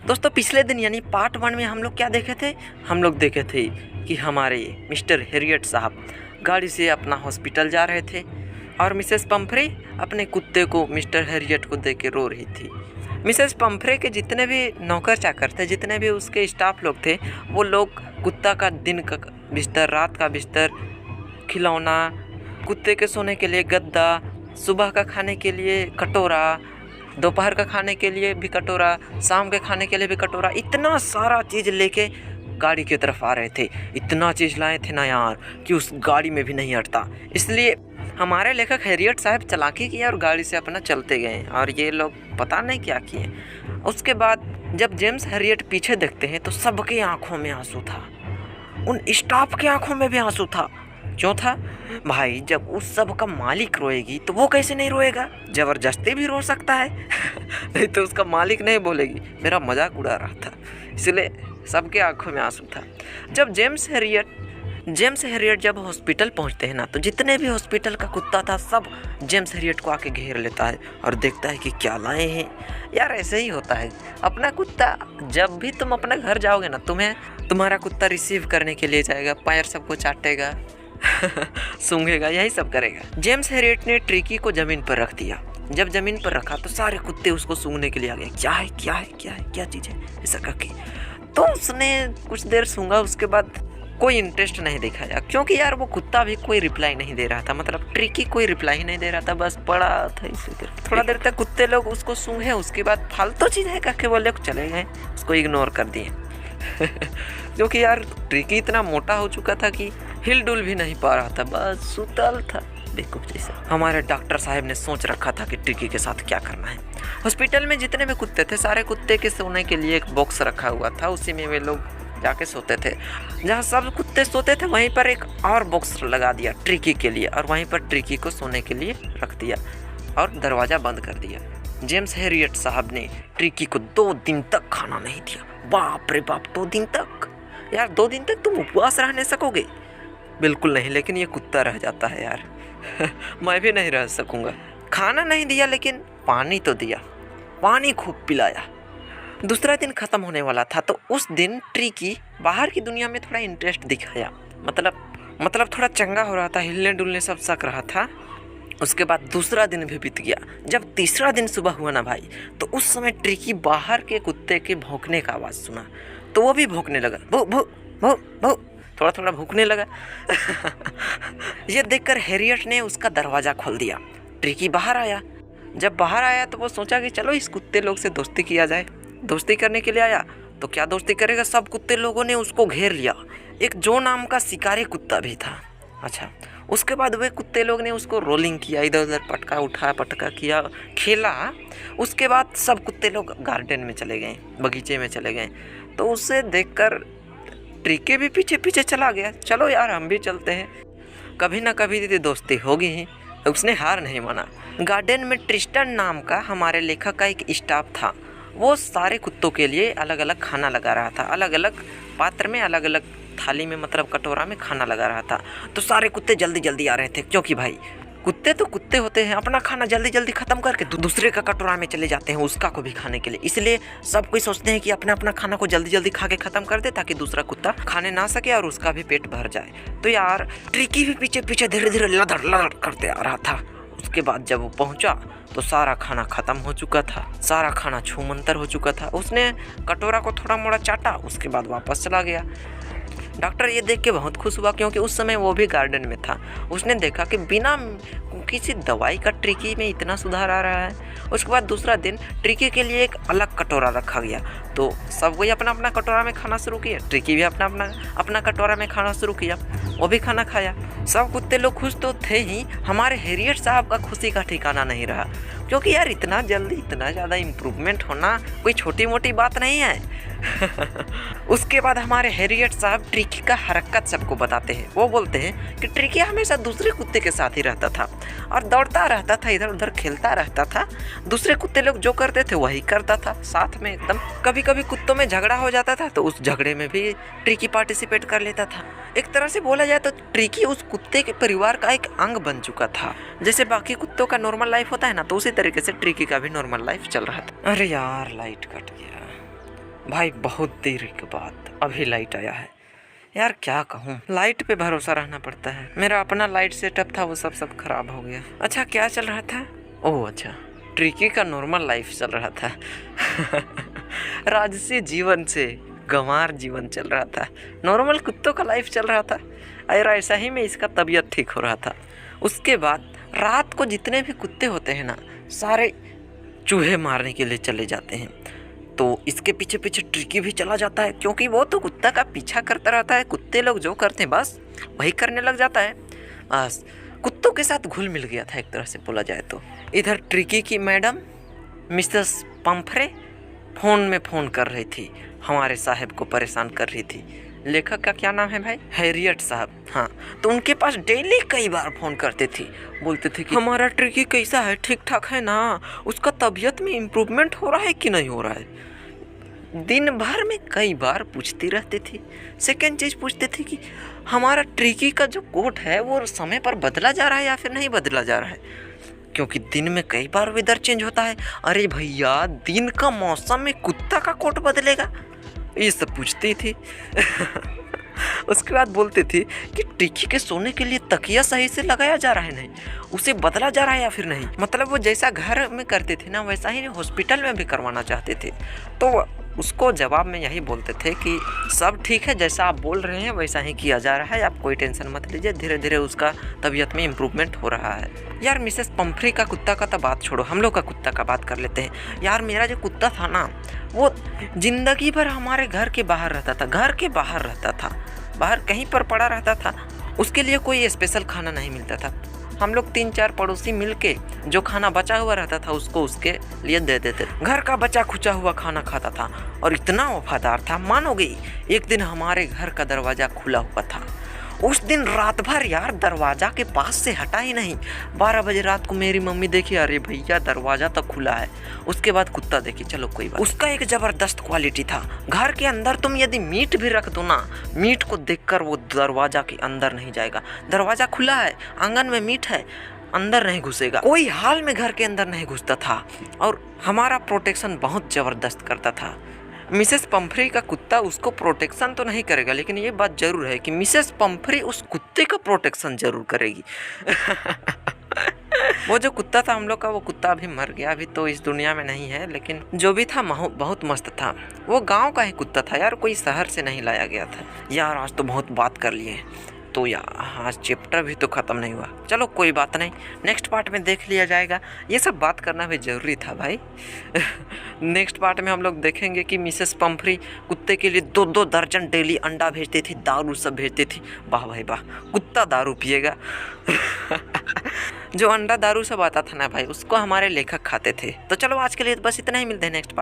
दोस्तों पिछले दिन यानी पार्ट 1 में हम लोग क्या देखे थे, हम लोग देखे थे कि हमारे मिस्टर हैरियट साहब गाड़ी से अपना हॉस्पिटल जा रहे थे और मिसेस पंफ्रे अपने कुत्ते को मिस्टर हैरियट को देख के रो रही थी। मिसेस पंफ्रे के जितने भी नौकर चाकर थे, जितने भी उसके स्टाफ लोग थे, वो लोग कुत्ता का दिन का बिस्तर, रात का बिस्तर, खिलौना, कुत्ते के सोने के लिए गद्दा, सुबह का खाने के लिए कटोरा, दोपहर का खाने के लिए भी कटोरा, शाम के खाने के लिए भी कटोरा, इतना सारा चीज़ लेके गाड़ी की तरफ आ रहे थे। इतना चीज़ लाए थे ना यार कि उस गाड़ी में भी नहीं अटता। इसलिए हमारे लेखक हैरियट साहब चालाकी किया और गाड़ी से अपना चलते गए और ये लोग पता नहीं क्या किए। उसके बाद जब जेम्स हैरियट पीछे देखते हैं तो सबके आंखों में आंसू था, उन स्टाफ के आंखों में भी आंसू था। क्यों था भाई? जब उस सब का मालिक रोएगी तो वो कैसे नहीं रोएगा? ज़बरदस्ती भी रो सकता है नहीं तो उसका मालिक नहीं बोलेगी। मेरा मजाक उड़ा रहा था, इसलिए सबके आंखों में आंसू था। जब जेम्स हैरियट जब हॉस्पिटल पहुंचते हैं ना, तो जितने भी हॉस्पिटल का कुत्ता था सब जेम्स हैरियट को आके घेर लेता है और देखता है कि क्या लाए हैं। यार ऐसे ही होता है, अपना कुत्ता जब भी तुम अपने घर जाओगे ना, तुम्हारा कुत्ता रिसीव करने के लिए जाएगा, पैर सबको चाटेगा सूंघेगा, यही सब करेगा। जेम्स हैरियट ने ट्रिकी को ज़मीन पर रख दिया। जब ज़मीन पर रखा तो सारे कुत्ते उसको सूंघने के लिए आ गए। क्या चीज़ है ऐसा करके। तो उसने कुछ देर सूंघा, उसके बाद कोई इंटरेस्ट नहीं दिखाया, क्योंकि यार वो कुत्ता भी कोई रिप्लाई नहीं दे रहा था। मतलब ट्रिकी कोई रिप्लाई ही नहीं दे रहा था, बस पड़ा था इसी तरह। थोड़ा देर तक कुत्ते लोग उसको सूंघे, उसके बाद फालतू चीज़ है करके वो लोग चले गए, उसको इग्नोर कर दिए क्योंकि यार ट्रिकी इतना मोटा हो चुका था कि हिल डुल भी नहीं पा रहा था, बस सुतल था बेवकूफ जैसा। हमारे डॉक्टर साहब ने सोच रखा था कि ट्रिकी के साथ क्या करना है। हॉस्पिटल में जितने भी कुत्ते थे, सारे कुत्ते के सोने के लिए एक बॉक्स रखा हुआ था, उसी में वे लोग जाके सोते थे। जहाँ सब कुत्ते सोते थे वहीं पर एक और बॉक्स लगा दिया ट्रिकी के लिए और वहीं पर ट्रिकी को सोने के लिए रख दिया और दरवाज़ा बंद कर दिया। जेम्स हैरियट साहब ने ट्रिकी को 2 दिन तक खाना नहीं दिया। बाप रे बाप, 2 दिन तक? यार 2 दिन तक तुम उपवास रहने सकोगे? बिल्कुल नहीं, लेकिन ये कुत्ता रह जाता है यार मैं भी नहीं रह सकूँगा। खाना नहीं दिया लेकिन पानी तो दिया, पानी खूब पिलाया। दूसरा दिन ख़त्म होने वाला था तो उस दिन ट्रिकी बाहर की दुनिया में थोड़ा इंटरेस्ट दिखाया, मतलब थोड़ा चंगा हो रहा था, हिलने डुलने सब सक रहा था। उसके बाद दूसरा दिन भी बीत गया। जब तीसरा दिन सुबह हुआ ना भाई, तो उस समय ट्रिकी बाहर के कुत्ते के भौंकने का आवाज़ सुना तो वो भी भौंकने लगा, भौ भौ भौ भौ, थोड़ा भौंकने लगा ये देखकर हैरियट ने उसका दरवाज़ा खोल दिया। ट्रिकी बाहर आया। जब बाहर आया तो वो सोचा कि चलो इस कुत्ते लोग से दोस्ती किया जाए। दोस्ती करने के लिए आया तो क्या दोस्ती करेगा, सब कुत्ते लोगों ने उसको घेर लिया। एक जो नाम का शिकारी कुत्ता भी था। अच्छा, उसके बाद वे कुत्ते लोग ने उसको रोलिंग किया, इधर उधर पटका किया, खेला। उसके बाद सब कुत्ते लोग गार्डन में चले गए, बगीचे में चले गए। तो उसे देखकर ट्रिकी भी पीछे पीछे चला गया। चलो यार हम भी चलते हैं, कभी ना कभी दोस्ती होगी ही। उसने हार नहीं माना। गार्डन में ट्रिस्टन नाम का हमारे लेखक का एक स्टाफ था। वो सारे कुत्तों के लिए अलग अलग खाना लगा रहा था, अलग अलग पात्र में, अलग अलग थाली में, मतलब कटोरा में खाना लगा रहा था। तो सारे कुत्ते जल्दी जल्दी आ रहे थे, क्योंकि भाई कुत्ते तो कुत्ते होते हैं, अपना खाना जल्दी जल्दी ख़त्म करके दूसरे का कटोरा में चले जाते हैं उसका को भी खाने के लिए। इसलिए सब कोई सोचते हैं कि अपना अपना खाना को जल्दी जल्दी खा के ख़त्म कर दे ताकि दूसरा कुत्ता खाने ना सके और उसका भी पेट भर जाए। तो यार ट्रिकी भी पीछे पीछे धीरे धीरे लड़र लड़र करते आ रहा था। उसके बाद जब वो पहुंचा तो सारा खाना ख़त्म हो चुका था, सारा खाना छूमंतर हो चुका था। उसने कटोरा को थोड़ा मोड़ा चाटा, उसके बाद वापस चला गया। डॉक्टर ये देख के बहुत खुश हुआ, क्योंकि उस समय वो भी गार्डन में था। उसने देखा कि बिना किसी दवाई का ट्रिकी में इतना सुधार आ रहा है। उसके बाद दूसरा दिन ट्रिकी के लिए एक अलग कटोरा रखा गया। तो सब कोई अपना अपना कटोरा में खाना शुरू किया। ट्रिकी भी अपना कटोरा में खाना शुरू किया, वो भी खाना खाया। सब कुत्ते लोग खुश तो थे ही, हमारे हैरियट साहब का खुशी का ठिकाना नहीं रहा, क्योंकि यार इतना जल्दी इतना ज़्यादा इम्प्रूवमेंट होना कोई छोटी मोटी बात नहीं है उसके बाद हमारे हैरियट साहब ट्रिकी का हरकत सबको बताते हैं। वो बोलते हैं कि ट्रिकी हमेशा दूसरे कुत्ते के साथ ही रहता था और दौड़ता रहता था, इधर उधर खेलता रहता था। दूसरे कुत्ते लोग जो करते थे वही करता था साथ में एकदम। कभी कभी कुत्तों में झगड़ा हो जाता था तो उस झगड़े में भी ट्रिकी पार्टिसिपेट कर लेता था। एक तरह से बोला जाए तो ट्रिकी उस कुत्ते के परिवार का एक अंग बन चुका था। जैसे बाकी कुत्तों का नॉर्मल लाइफ होता है ना, तो उसी तरीके से ट्रिकी का भी नॉर्मल लाइफ चल रहा था। अरे यार लाइट कट गया। भाई बहुत देर के बाद अभी लाइट आया है यार, क्या कहूँ, लाइट पे भरोसा रहना पड़ता है। मेरा अपना लाइट सेटअप था वो सब खराब हो गया। अच्छा क्या चल रहा था? ओह अच्छा, ट्रिकी का नॉर्मल लाइफ चल रहा था राजसी जीवन से गंवार जीवन चल रहा था, नॉर्मल कुत्तों का लाइफ चल रहा था। और ऐसा ही में इसका तबीयत ठीक हो रहा था। उसके बाद रात को जितने भी कुत्ते होते हैं ना, सारे चूहे मारने के लिए चले जाते हैं। तो इसके पीछे पीछे ट्रिकी भी चला जाता है, क्योंकि वो तो कुत्ता का पीछा करता रहता है। कुत्ते लोग जो करते हैं बस वही करने लग जाता है। बस कुत्तों के साथ घुल मिल गया था एक तरह से बोला जाए तो। इधर ट्रिकी की मैडम मिसेस पंफरे फ़ोन कर रही थी, हमारे साहब को परेशान कर रही थी। लेखक का क्या नाम है भाई? हैरियट साहब। हाँ, तो उनके पास डेली कई बार फ़ोन करते थे, बोलते थे कि हमारा ट्रिकी कैसा है, ठीक ठाक है ना, उसका तबीयत में इम्प्रूवमेंट हो रहा है कि नहीं हो रहा है। दिन भर में कई बार पूछती रहती थी। सेकेंड चीज़ पूछते थे कि हमारा ट्रिकी का जो कोट है वो समय पर बदला जा रहा है या फिर नहीं बदला जा रहा है, क्योंकि दिन में कई बार वेदर चेंज होता है। अरे भैया, दिन का मौसम में कुत्ता का कोट बदलेगा, ये सब पूछती थी उसके बाद बोलती थी कि ट्रिकी के सोने के लिए तकिया सही से लगाया जा रहा है नहीं, उसे बदला जा रहा है या फिर नहीं। मतलब वो जैसा घर में करते थे ना, वैसा ही हॉस्पिटल में भी करवाना चाहते थे। तो उसको जवाब में यही बोलते थे कि सब ठीक है, जैसा आप बोल रहे हैं वैसा ही किया जा रहा है, आप कोई टेंशन मत लीजिए, धीरे धीरे उसका तबीयत में इम्प्रूवमेंट हो रहा है। यार मिसेस पंफरी का कुत्ता का तो बात छोड़ो, हम लोग का कुत्ता का बात कर लेते हैं। यार मेरा जो कुत्ता था ना, वो ज़िंदगी भर हमारे घर के बाहर रहता था, घर के बाहर रहता था, बाहर कहीं पर पड़ा रहता था। उसके लिए कोई स्पेशल खाना नहीं मिलता था। हम लोग 3-4 पड़ोसी मिलके जो खाना बचा हुआ रहता था उसको उसके लिए दे देते। घर का बचा खुचा हुआ खाना खाता था और इतना वफादार था, मानोगे। एक दिन हमारे घर का दरवाज़ा खुला हुआ था, उस दिन रात भर यार दरवाज़ा के पास से हटा ही नहीं। 12 बजे रात को मेरी मम्मी देखी, अरे भैया दरवाज़ा तो खुला है। उसके बाद कुत्ता देखी, चलो कोई बात। उसका एक ज़बरदस्त क्वालिटी था, घर के अंदर तुम यदि मीट भी रख दो ना, मीट को देखकर वो दरवाज़ा के अंदर नहीं जाएगा। दरवाज़ा खुला है, आंगन में मीट है, अंदर नहीं घुसेगा, कोई हाल में घर के अंदर नहीं घुसता था और हमारा प्रोटेक्शन बहुत ज़बरदस्त करता था। मिसेस पंफरी का कुत्ता उसको प्रोटेक्शन तो नहीं करेगा, लेकिन ये बात ज़रूर है कि मिसेस पंफरी उस कुत्ते का प्रोटेक्शन ज़रूर करेगी वो जो कुत्ता था हम लोग का, वो कुत्ता अभी मर गया, अभी तो इस दुनिया में नहीं है, लेकिन जो भी था बहुत मस्त था। वो गांव का ही कुत्ता था यार, कोई शहर से नहीं लाया गया था। यार आज तो बहुत बात कर लिए, तो यार आज चैप्टर भी तो ख़त्म नहीं हुआ। चलो कोई बात नहीं, नेक्स्ट पार्ट में देख लिया जाएगा। ये सब बात करना भी ज़रूरी था भाई नेक्स्ट पार्ट में हम लोग देखेंगे कि मिसेस पंफरी कुत्ते के लिए 2-2 दर्जन डेली अंडा भेजती थी, दारू सब भेजती थी। वाह भाई वाह, कुत्ता दारू पिएगा जो अंडा दारू सब आता था ना भाई, उसको हमारे लेखक खाते थे। तो चलो आज के लिए बस इतना ही, मिलते हैं नेक्स्ट पार्ट।